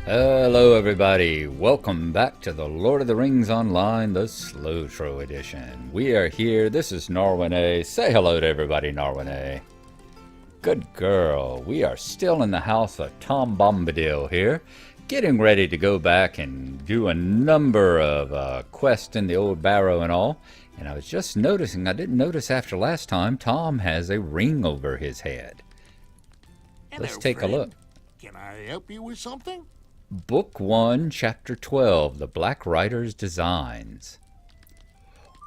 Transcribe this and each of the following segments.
Hello everybody, welcome back to the Lord of the Rings Online, the SLOTRO edition. We are here, this is Narwhal. Say hello to everybody, Narwhal. Good girl, we are still in the house of Tom Bombadil here, getting ready to go back and do a number of quests in the old Barrow and all. And I was just noticing, I didn't notice after last time, Tom has a ring over his head. Let's take a look. Can I help you with something? Book 1, Chapter 12, The Black Rider's Designs.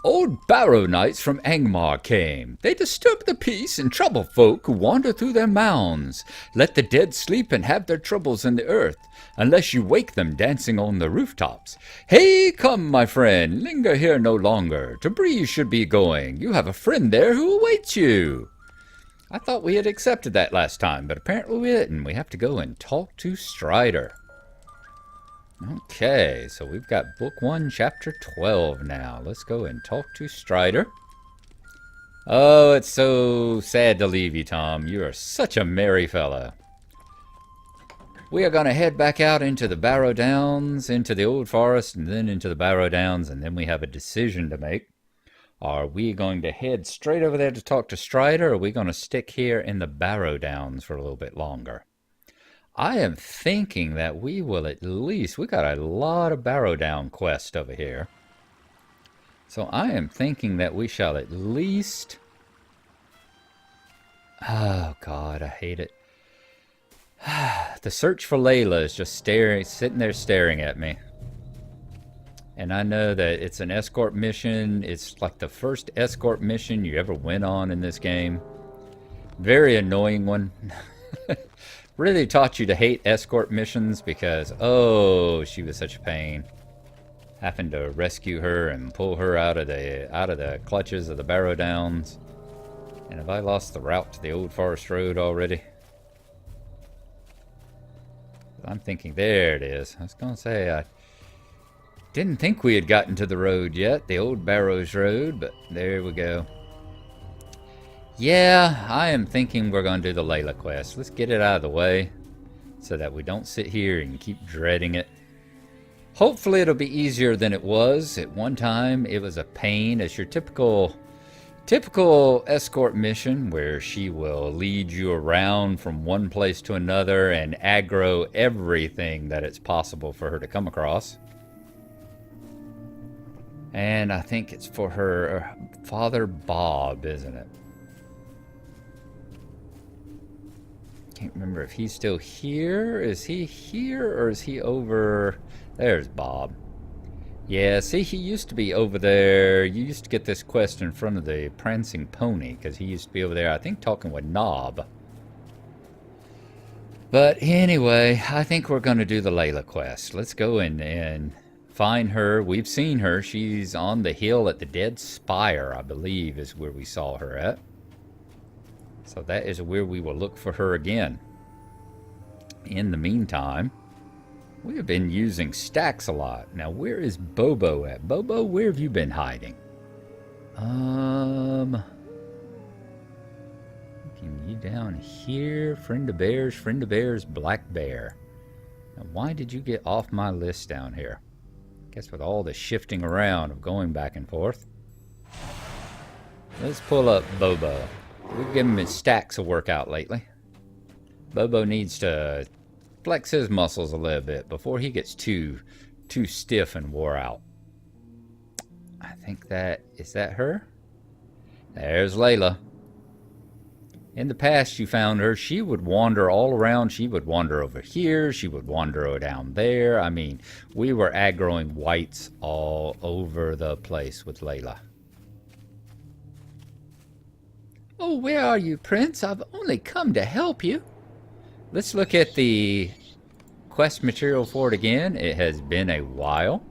Old Barrow knights from Angmar came. They disturb the peace and trouble folk who wander through their mounds. Let the dead sleep and have their troubles in the earth, unless you wake them dancing on the rooftops. Hey, come, my friend, linger here no longer. To Bree you should be going. You have a friend there who awaits you. I thought we had accepted that last time, but apparently we didn't. We have to go and talk to Strider. Okay, so we've got Book 1, Chapter 12 now. Let's go and talk to Strider. Oh, it's so sad to leave you, Tom. You are such a merry fellow. We are going to head back out into the Barrow Downs, into the Old Forest, and then into the Barrow Downs, and then we have a decision to make. Are we going to head straight over there to talk to Strider, or are we going to stick here in the Barrow Downs for a little bit longer? I am thinking that we will at least, we got a lot of Barrow Down quests over here. So I am thinking that we shall at least, oh God, I hate it. The search for Layla is just sitting there staring at me. And I know that it's an escort mission. It's like the first escort mission you ever went on in this game. Very annoying one. Really taught you to hate escort missions because, oh, she was such a pain. Having to rescue her and pull her out of the clutches of the Barrow Downs. And have I lost the route to the Old Forest Road already? I'm thinking, there it is. I was going to say, I didn't think we had gotten to the road yet, the Old Barrows Road, but there we go. Yeah, I am thinking we're going to do the Layla quest. Let's get it out of the way so that we don't sit here and keep dreading it. Hopefully it'll be easier than it was. At one time, it was a pain. It's your typical escort mission where she will lead you around from one place to another and aggro everything that it's possible for her to come across. And I think it's for her father Bob, isn't it? Can't remember if he's still here. Is he here or is he over? There's Bob. Yeah, see, he used to be over there. You used to get this quest in front of the Prancing Pony because he used to be over there, I think, talking with Nob. But anyway, I think we're going to do the Layla quest. Let's go and find her. We've seen her. She's on the hill at the Dead Spire, I believe, is where we saw her at. So that is where we will look for her again. In the meantime, we have been using stacks a lot. Now, where is Bobo at? Bobo, where have you been hiding? Looking you down here. Friend of Bears, Black Bear. Now, why did you get off my list down here? Guess with all the shifting around of going back and forth. Let's pull up Bobo. We've given him stacks of workout lately. Bobo needs to flex his muscles a little bit before he gets too stiff and wore out. I think is that her? There's Layla. In the past, you found her. She would wander all around. She would wander over here. She would wander down there. I mean, we were aggroing whites all over the place with Layla. Oh, where are you, Prince? I've only come to help you. Let's look at the quest material for it again. It has been a while.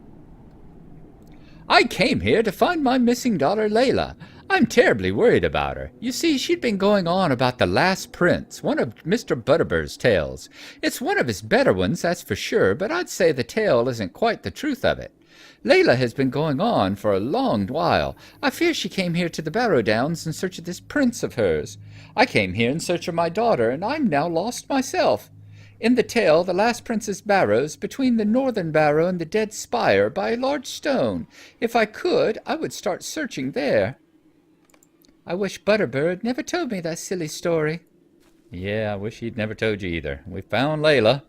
I came here to find my missing daughter, Layla. I'm terribly worried about her. You see, she'd been going on about the last prince, one of Mr. Butterbird's tales. It's one of his better ones, that's for sure, but I'd say the tale isn't quite the truth of it. Layla has been going on for a long while. I fear she came here to the Barrow Downs in search of this prince of hers. I came here in search of my daughter, and I'm now lost myself. In the tale, the last prince is Barrows, between the northern Barrow and the dead spire, by a large stone. If I could, I would start searching there. I wish Butterbird never told me that silly story. Yeah, I wish he'd never told you either. We found Layla.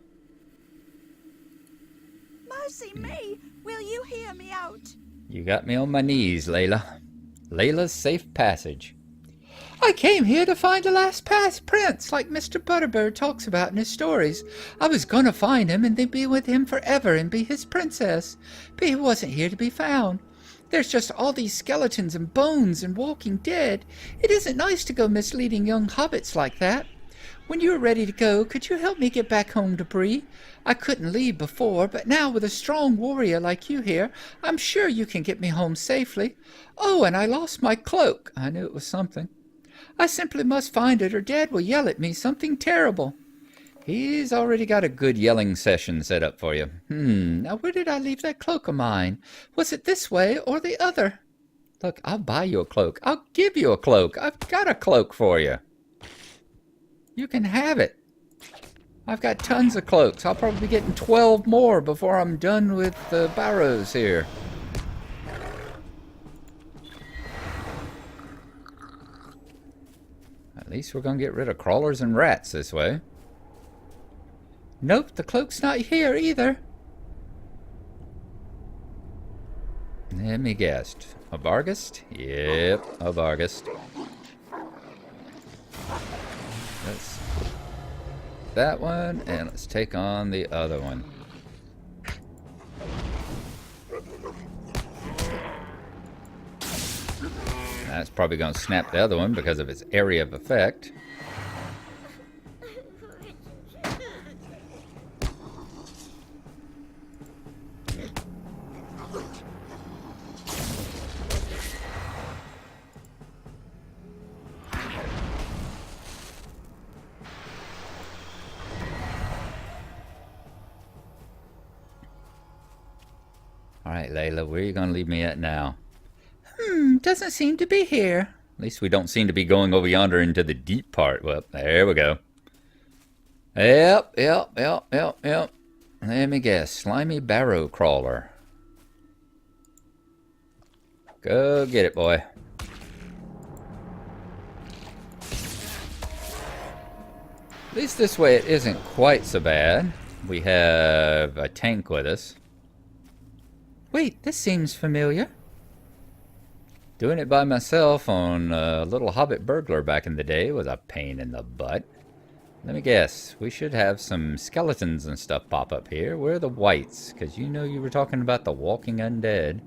Mercy me! Will you hear me out? You got me on my knees, Layla. Layla's safe passage. I came here to find the last prince, like Mr. Butterbird talks about in his stories. I was going to find him and then be with him forever and be his princess. But he wasn't here to be found. There's just all these skeletons and bones and walking dead. It isn't nice to go misleading young hobbits like that. When you're ready to go, could you help me get back home to Bree? I couldn't leave before, but now with a strong warrior like you here, I'm sure you can get me home safely. Oh, and I lost my cloak. I knew it was something. I simply must find it, or Dad will yell at me something terrible. He's already got a good yelling session set up for you. Now where did I leave that cloak of mine? Was it this way or the other? Look, I'll buy you a cloak. I'll give you a cloak. I've got a cloak for you. You can have it. I've got tons of cloaks. I'll probably be getting 12 more before I'm done with the Barrows here. At least we're going to get rid of crawlers and rats this way. Nope, the cloak's not here either. Let me guess. A Vargast? Yep, a Vargast. Let's that one, and let's take on the other one. That's probably going to snap the other one because of its area of effect. Alright, Layla, where are you going to leave me at now? Doesn't seem to be here. At least we don't seem to be going over yonder into the deep part. Well, there we go. Yep. Let me guess. Slimy Barrow Crawler. Go get it, boy. At least this way it isn't quite so bad. We have a tank with us. Wait, this seems familiar. Doing it by myself on a little hobbit burglar back in the day was a pain in the butt. Let me guess, we should have some skeletons and stuff pop up here. Where are the whites? Because you know you were talking about the walking undead.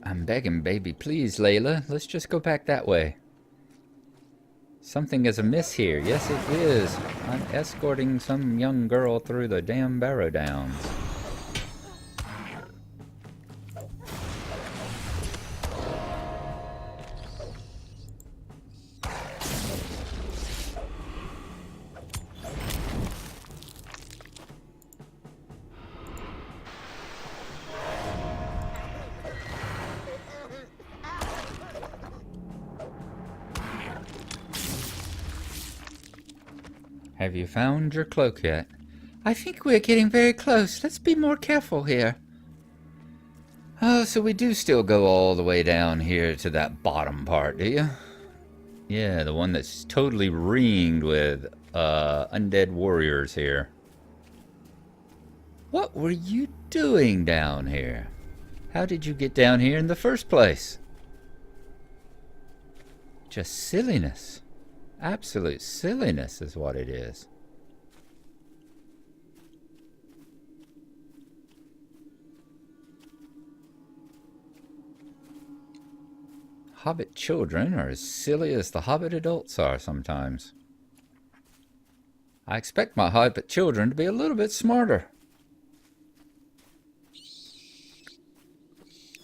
I'm begging, baby. Please, Layla. Let's just go back that way. Something is amiss here. Yes, it is. I'm escorting some young girl through the damn Barrow Downs. Have you found your cloak yet? I think we're getting very close. Let's be more careful here. Oh, so we do still go all the way down here to that bottom part, do you? Yeah, the one that's totally ringed with undead warriors here. What were you doing down here? How did you get down here in the first place? Just silliness. Absolute silliness is what it is. Hobbit children are as silly as the Hobbit adults are sometimes. I expect my Hobbit children to be a little bit smarter.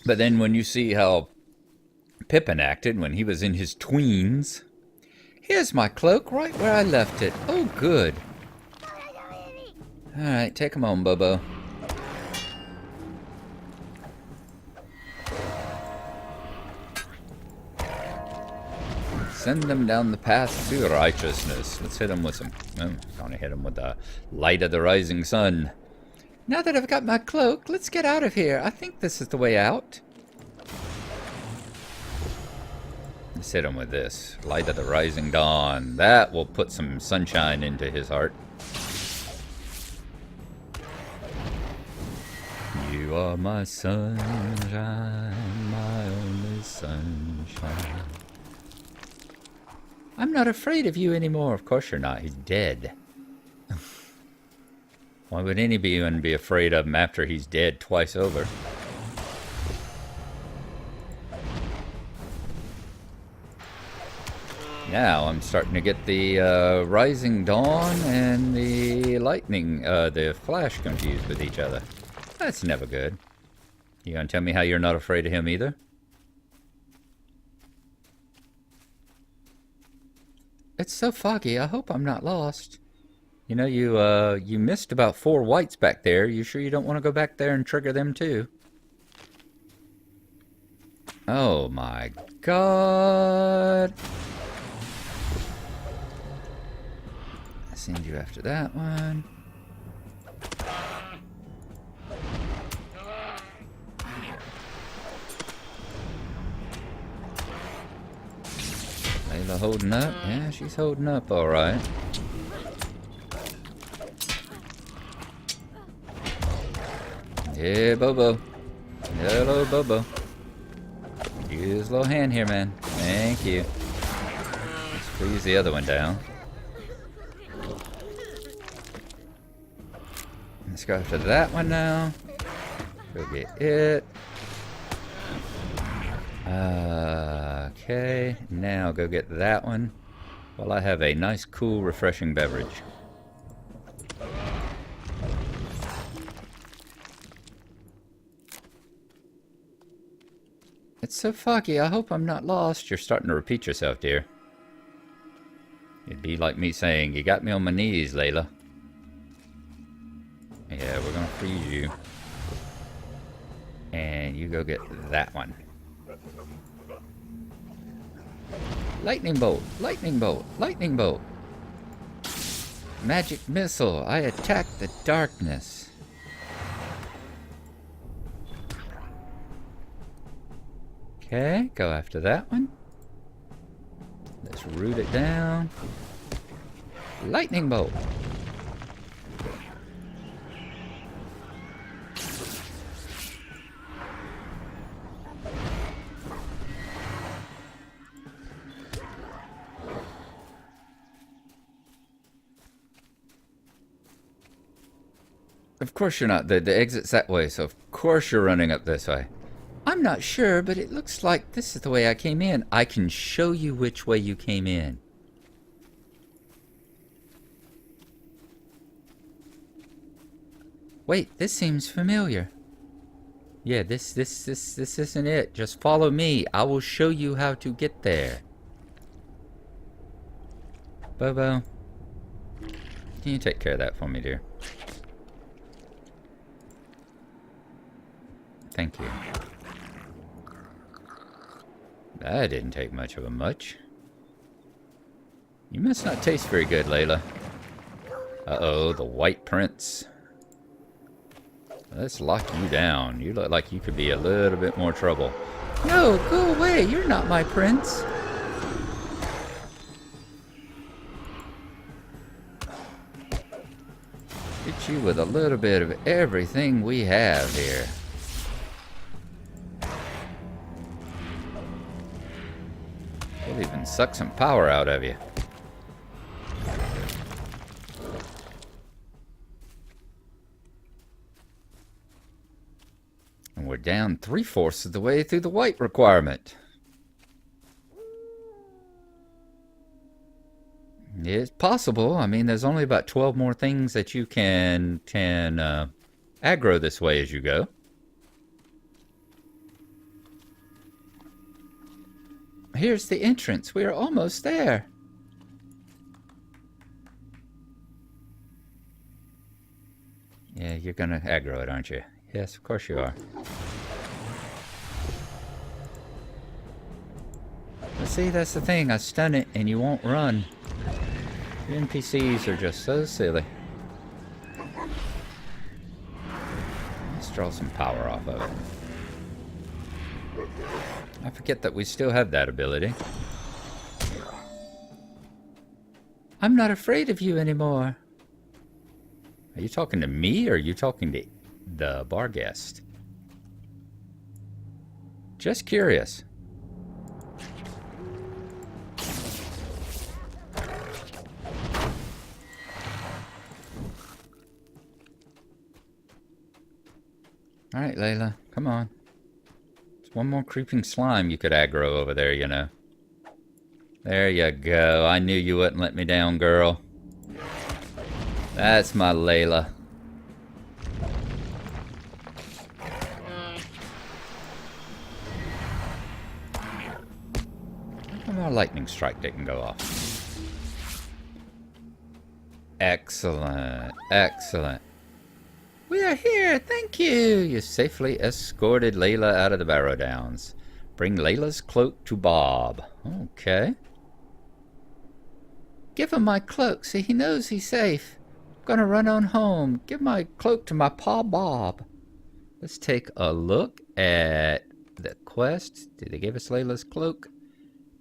But then when you see how Pippin acted when he was in his tweens. Here's my cloak right where I left it. Oh, good. Alright, take him home, Bobo. Send them down the path to righteousness. Let's hit them with some... Oh, gonna hit them with the light of the rising sun. Now that I've got my cloak, let's get out of here. I think this is the way out. Let's hit him with this. Light of the rising dawn. That will put some sunshine into his heart. You are my sunshine, my only sunshine. I'm not afraid of you anymore. Of course you're not. He's dead. Why would anyone be afraid of him after he's dead twice over? Now I'm starting to get the rising dawn and the lightning, the flash confused with each other. That's never good. You gonna tell me how you're not afraid of him either? It's so foggy. I hope I'm not lost. You know, you missed about 4 whites back there. You sure you don't want to go back there and trigger them too? Oh my god. I'll send you after that one. Layla holding up? Yeah, she's holding up all right. Yeah, Bobo. Hello, Bobo. Use a little hand here, man. Thank you. Let's freeze the other one down. Let's go after that one now. Go get it. Okay, now go get that one while I have a nice, cool, refreshing beverage. It's so foggy, I hope I'm not lost. You're starting to repeat yourself, dear. It'd be like me saying, you got me on my knees, Layla. Yeah, we're gonna freeze you. And you go get that one. Lightning bolt, lightning bolt, lightning bolt. Magic missile, I attack the darkness. Okay, go after that one. Let's root it down. Lightning bolt. Of course you're not. The exit's that way, so of course you're running up this way. I'm not sure, but it looks like this is the way I came in. I can show you which way you came in. Wait, this seems familiar. Yeah, this isn't it. Just follow me. I will show you how to get there. Bobo, can you take care of that for me, dear? Thank you. That didn't take much of a much. You must not taste very good, Layla. Uh-oh, the White Prince. Let's lock you down. You look like you could be a little bit more trouble. No, go away. You're not my prince. Hit you with a little bit of everything we have here. We'll even suck some power out of you. And we're down 3/4 of the way through the white requirement. It's possible. I mean, there's only about 12 more things that you can aggro this way as you go. here's the entrance. We are almost there. Yeah, you're gonna aggro it, aren't you? Yes, of course you are. But see, that's the thing. I stun it and you won't run. The NPCs are just so silly. Let's draw some power off of it. I forget that we still have that ability. I'm not afraid of you anymore. Are you talking to me, or are you talking to the bar guest? Just curious. Alright, Layla, come on. There's one more creeping slime you could aggro over there, you know. There you go. I knew you wouldn't let me down, girl. That's my Layla. How come our lightning strike didn't go off? Excellent. Excellent. We are here, thank you! You safely escorted Layla out of the Barrow Downs. Bring Layla's cloak to Bob. Okay. Give him my cloak so he knows he's safe. I'm gonna run on home. Give my cloak to my pa Bob. Let's take a look at the quest. Did they give us Layla's cloak?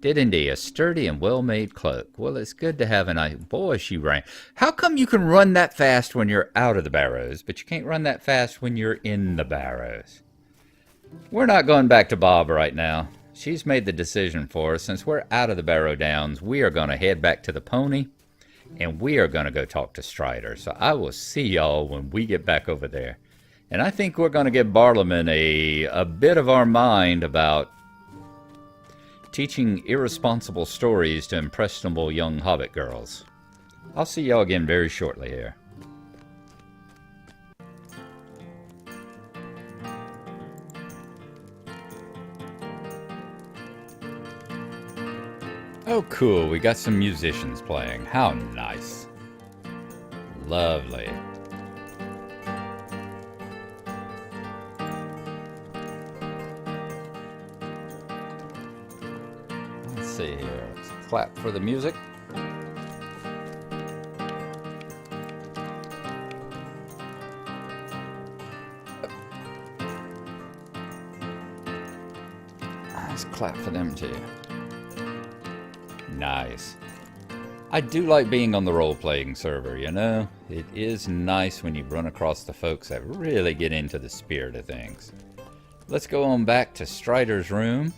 Did indeed. A sturdy and well-made cloak. Well, it's good to have an eye. Boy, she ran. How come you can run that fast when you're out of the Barrows, but you can't run that fast when you're in the Barrows? We're not going back to Bob right now. She's made the decision for us. Since we're out of the Barrow Downs, we are going to head back to the pony, and we are going to go talk to Strider. So I will see y'all when we get back over there. And I think we're going to give Barliman a bit of our mind about teaching irresponsible stories to impressionable young hobbit girls. I'll see y'all again very shortly here. Oh, cool. We got some musicians playing. How nice. Lovely. Let's see here. Let's clap for the music. Let's clap for them too. Nice. I do like being on the role-playing server, you know? It is nice when you run across the folks that really get into the spirit of things. Let's go on back to Strider's room.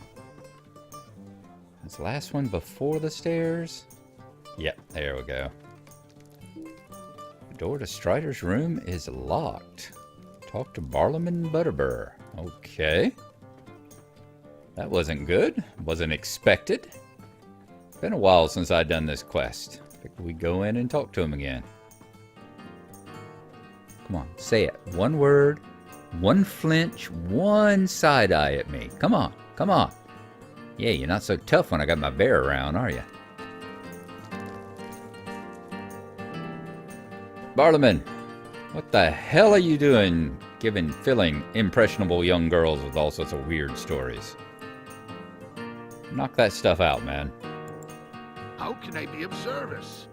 That's the last one before the stairs. Yep, there we go. The door to Strider's room is locked. Talk to Barliman Butterbur. Okay. That wasn't good. Wasn't expected. Been a while since I've done this quest. I think we go in and talk to him again. Come on, say it. One word, one flinch, one side eye at me. Come on, come on. Yeah, you're not so tough when I got my bear around, are you? Barliman, what the hell are you doing filling impressionable young girls with all sorts of weird stories? Knock that stuff out, man. How can I be of service?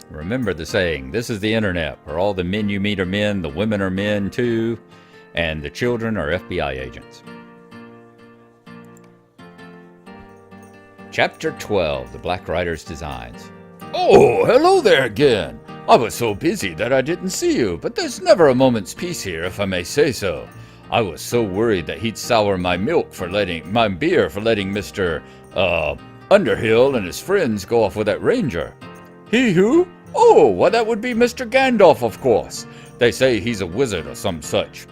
Remember the saying, this is the internet, where all the men you meet are men, the women are men too, and the children are FBI agents. Chapter 12, The Black Rider's Designs. Oh, hello there again. I was so busy that I didn't see you, but there's never a moment's peace here, if I may say so. I was so worried that he'd sour my beer for letting Mr. Underhill and his friends go off with that ranger. He who? Oh, why that would be Mr. Gandalf, of course. They say he's a wizard or some such.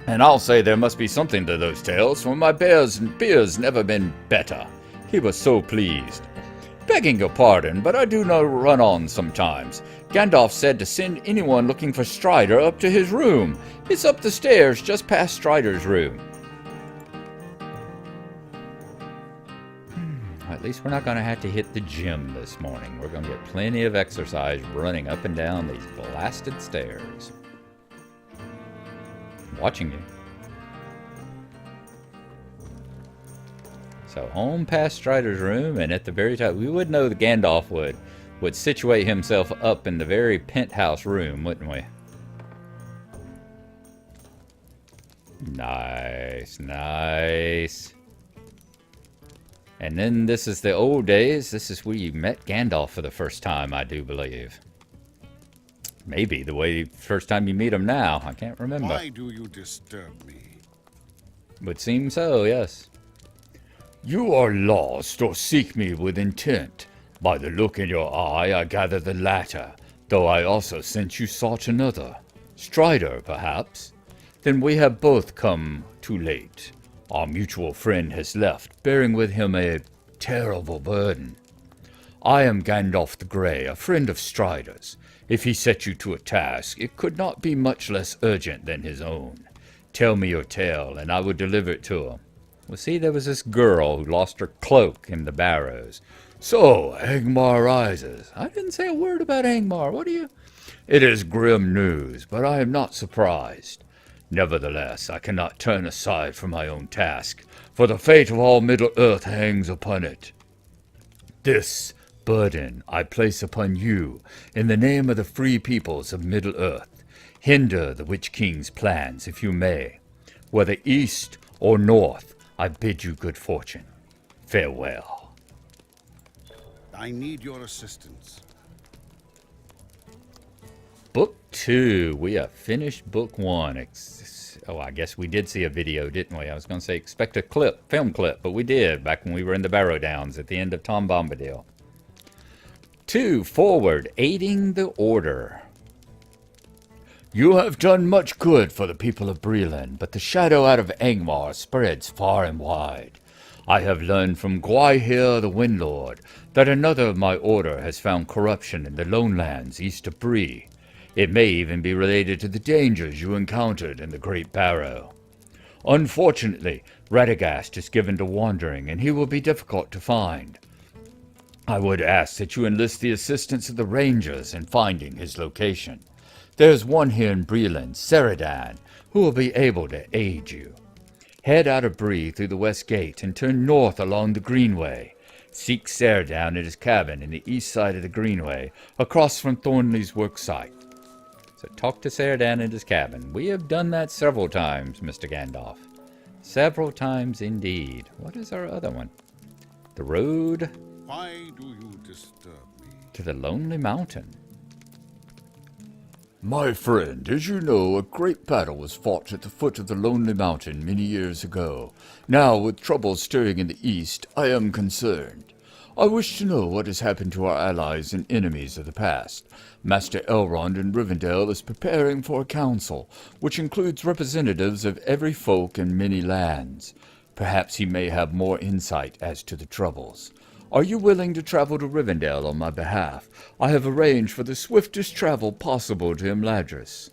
And I'll say there must be something to those tales, for my beer's never been better. He was so pleased. Begging your pardon, but I do know run on sometimes. Gandalf said to send anyone looking for Strider up to his room. It's up the stairs just past Strider's room. At least we're not going to have to hit the gym this morning. We're going to get plenty of exercise running up and down these blasted stairs. I'm watching you. So on past Strider's room, and at the very top, we would know that Gandalf would situate himself up in the very penthouse room, wouldn't we? Nice, nice. And then this is the old days. This is where you met Gandalf for the first time, I do believe. Maybe the way first time you meet him now. I can't remember. Why do you disturb me? Would seem so, yes. You are lost or seek me with intent. By the look in your eye, I gather the latter, though I also sense you sought another. Strider, perhaps? Then we have both come too late. Our mutual friend has left, bearing with him a terrible burden. I am Gandalf the Grey, a friend of Strider's. If he set you to a task, it could not be much less urgent than his own. Tell me your tale, and I will deliver it to him. Well, see, there was this girl who lost her cloak in the Barrows. So, Angmar rises. I didn't say a word about Angmar. What are you? It is grim news, but I am not surprised. Nevertheless, I cannot turn aside from my own task, for the fate of all Middle-earth hangs upon it. This burden I place upon you in the name of the free peoples of Middle-earth. Hinder the Witch King's plans if you may. Whether east or north, I bid you good fortune. Farewell. I need your assistance. Book 2. We have finished Book 1. Oh, I guess we did see a video, didn't we? I was going to say expect a film clip, but we did back when we were in the Barrow Downs at the end of Tom Bombadil. 2. Forward. Aiding the Order. You have done much good for the people of Breland, but the shadow out of Angmar spreads far and wide. I have learned from Gwaihir the Windlord that another of my order has found corruption in the lone lands east of Bree. It may even be related to the dangers you encountered in the Great Barrow. Unfortunately, Radagast is given to wandering, and he will be difficult to find. I would ask that you enlist the assistance of the Rangers in finding his location. There's one here in Breland, Ceradan, who will be able to aid you. Head out of Bree through the west gate and turn north along the Greenway. Seek Ceradan at his cabin in the east side of the Greenway, across from Thornley's worksite. So talk to Ceradan at his cabin. We have done that several times, Mr. Gandalf. Several times indeed. What is our other one? The road... Why do you disturb me? To the Lonely Mountain. My friend, as you know, a great battle was fought at the foot of the Lonely Mountain many years ago. Now, with troubles stirring in the east, I am concerned. I wish to know what has happened to our allies and enemies of the past. Master Elrond in Rivendell is preparing for a council, which includes representatives of every folk and many lands. Perhaps he may have more insight as to the troubles. Are you willing to travel to Rivendell on my behalf? I have arranged for the swiftest travel possible to Imladris.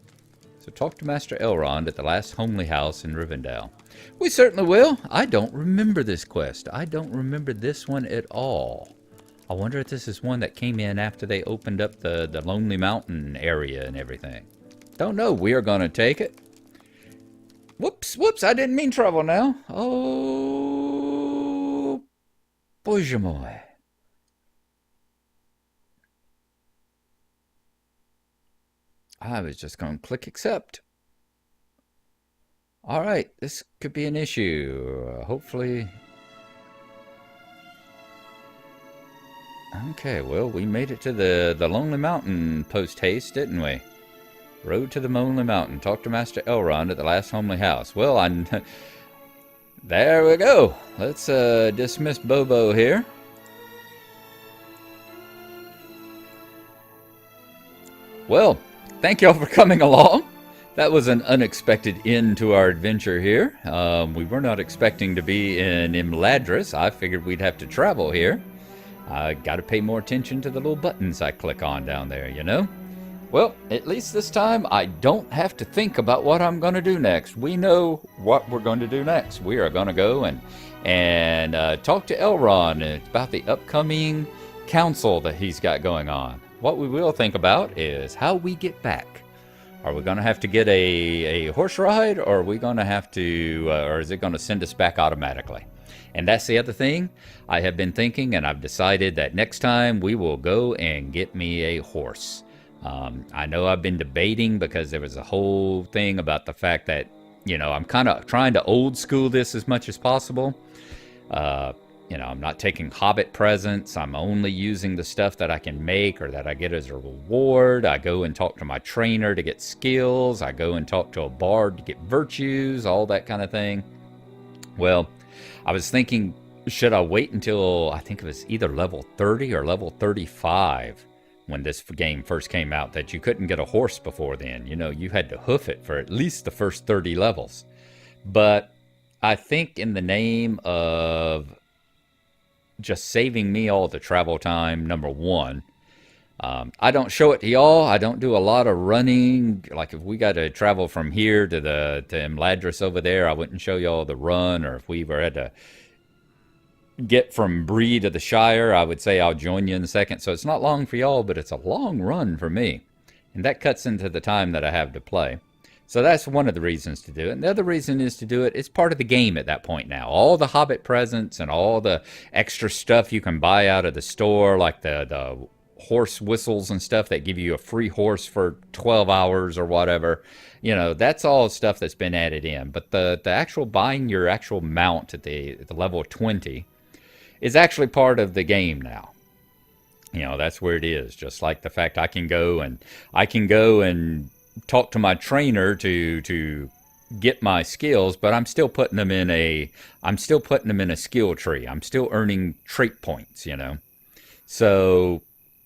So talk to Master Elrond at the last homely house in Rivendell. We certainly will. I don't remember this quest. I don't remember this one at all. I wonder if this is one that came in after they opened up the Lonely Mountain area and everything. Don't know. We are going to take it. Whoops, I didn't mean trouble now. Oh, Bojamoy. I was just going to click accept. All right, this could be an issue. Hopefully. Okay, well, we made it to the Lonely Mountain post-haste, didn't we? Road to the Lonely Mountain. Talk to Master Elrond at the last homely house. Well, there we go. Let's dismiss Bobo here. Well, thank y'all for coming along. That was an unexpected end to our adventure here. We were not expecting to be in Imladris. I figured we'd have to travel here. I got to pay more attention to the little buttons I click on down there, you know? Well, at least this time I don't have to think about what I'm going to do next. We know what we're going to do next. We are going to go and talk to Elrond about the upcoming council that he's got going on. What we will think about is how we get back. Are we going to have to get a horse ride, or are we going to have to, or is it going to send us back automatically? And that's the other thing I have been thinking, and I've decided that next time we will go and get me a horse. I know I've been debating because there was a whole thing about the fact that, I'm kind of trying to old school this as much as possible. I'm not taking hobbit presents. I'm only using the stuff that I can make or that I get as a reward. I go and talk to my trainer to get skills. I go and talk to a bard to get virtues, all that kind of thing. Well, I was thinking, should I wait until, I think it was either level 30 or level 35 when this game first came out, that you couldn't get a horse before then. You had to hoof it for at least the first 30 levels. But I think in the name of just saving me all the travel time, number one, I don't show it to y'all. I don't do a lot of running. Like if we got to travel from here to Imladris over there, I wouldn't show y'all the run. Or if we were had to get from Bree to the Shire, I would say I'll join you in a second. So it's not long for y'all, but it's a long run for me. And that cuts into the time that I have to play. So that's one of the reasons to do it. And the other reason is to do it, it's part of the game at that point now. All the Hobbit presents and all the extra stuff you can buy out of the store, like the horse whistles and stuff that give you a free horse for 12 hours or whatever. That's all stuff that's been added in. But the actual buying your actual mount at the level 20 is actually part of the game now. That's where it is. Just like the fact I can go and talk to my trainer to get my skills, but I'm still putting them in a skill tree. I'm still earning trait points, So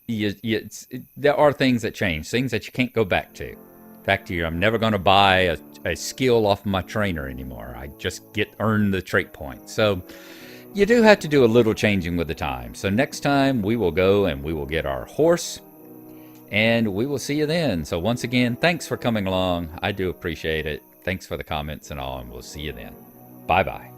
there are things that change, things that you can't go back to. I'm never going to buy a skill off of my trainer anymore. I just earn the trait points. So you do have to do a little changing with the time. So next time we will go and we will get our horse, and we will see you then. So once again, thanks for coming along. I do appreciate it. Thanks for the comments and all, and we'll see you then. Bye-bye.